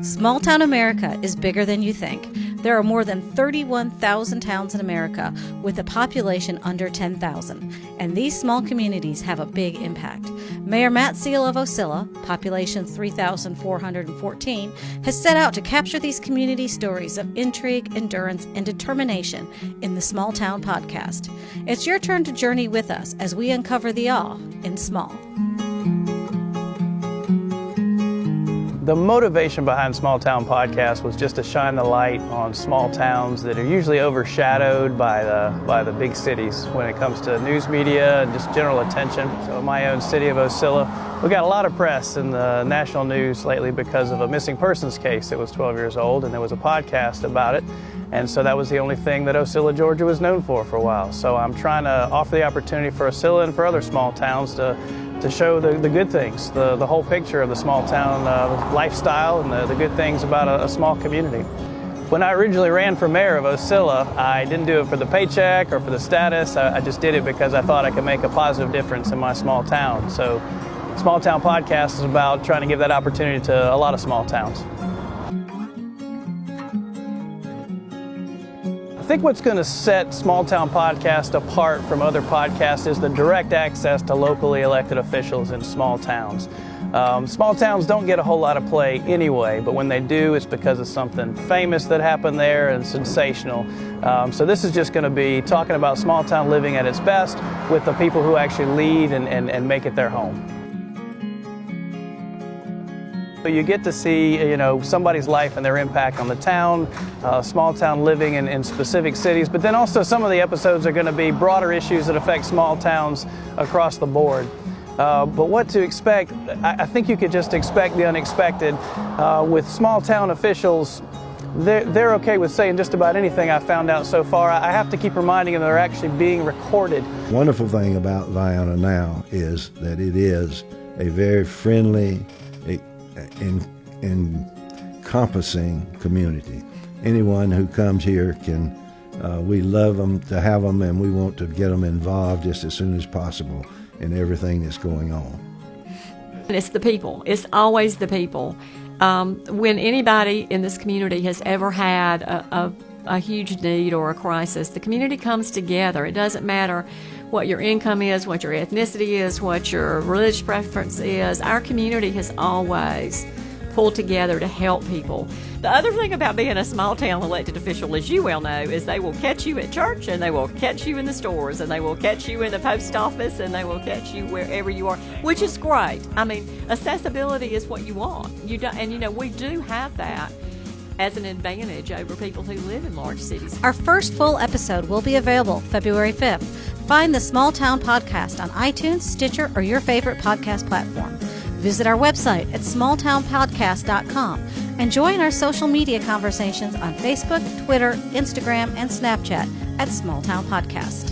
Small town America is bigger than you think. There are more than 31,000 towns in America with a population under 10,000, and these small communities have a big impact. Mayor Matt Seal of Ocilla, population 3,414, has set out to capture these community stories of intrigue, endurance, and determination in the Small Town Podcast. It's your turn to journey with us as we uncover the awe in small. The motivation behind Small Town Podcast was just to shine the light on small towns that are usually overshadowed by the big cities when it comes to news media and just general attention. So my own city of Ocilla, we got a lot of press in the national news lately because of a missing persons case that was 12 years old, and there was a podcast about it. And so that was the only thing that Ocilla, Georgia was known for a while. So I'm trying to offer the opportunity for Ocilla and for other small towns to show the good things, the whole picture of the small town lifestyle and the good things about a small community. When I originally ran for mayor of Ocilla, I didn't do it for the paycheck or for the status. I just did it because I thought I could make a positive difference in my small town. So Small Town Podcast is about trying to give that opportunity to a lot of small towns. I think what's going to set Small Town Podcast apart from other podcasts is the direct access to locally elected officials in small towns. Small towns don't get a whole lot of play anyway, but when they do, it's because of something famous that happened there and sensational. So this is just going to be talking about small town living at its best with the people who actually lead and make it their home. You get to see, somebody's life and their impact on the town, small town living in specific cities, but then also some of the episodes are going to be broader issues that affect small towns across the board. But what to expect, I think you could just expect the unexpected. With small town officials, they're okay with saying just about anything I found out so far. I have to keep reminding them they're actually being recorded. Wonderful thing about Viona now is that it is a very friendly, encompassing community. Anyone who comes here can, we love them to have them, and we want to get them involved just as soon as possible in everything that's going on. It's the people. It's always the people. When anybody in this community has ever had a huge need or a crisis, the community comes together. It doesn't matter what your income is, what your ethnicity is, what your religious preference is. Our community has always pulled together to help people. The other thing about being a small town elected official, as you well know, is they will catch you at church, and they will catch you in the stores, and they will catch you in the post office, and they will catch you wherever you are, which is great. I mean, accessibility is what you want. We do have that as an advantage over people who live in large cities. Our first full episode will be available February 5th. Find the Small Town Podcast on iTunes, Stitcher, or your favorite podcast platform. Visit our website at smalltownpodcast.com and join our social media conversations on Facebook, Twitter, Instagram, and Snapchat at Small Town Podcast.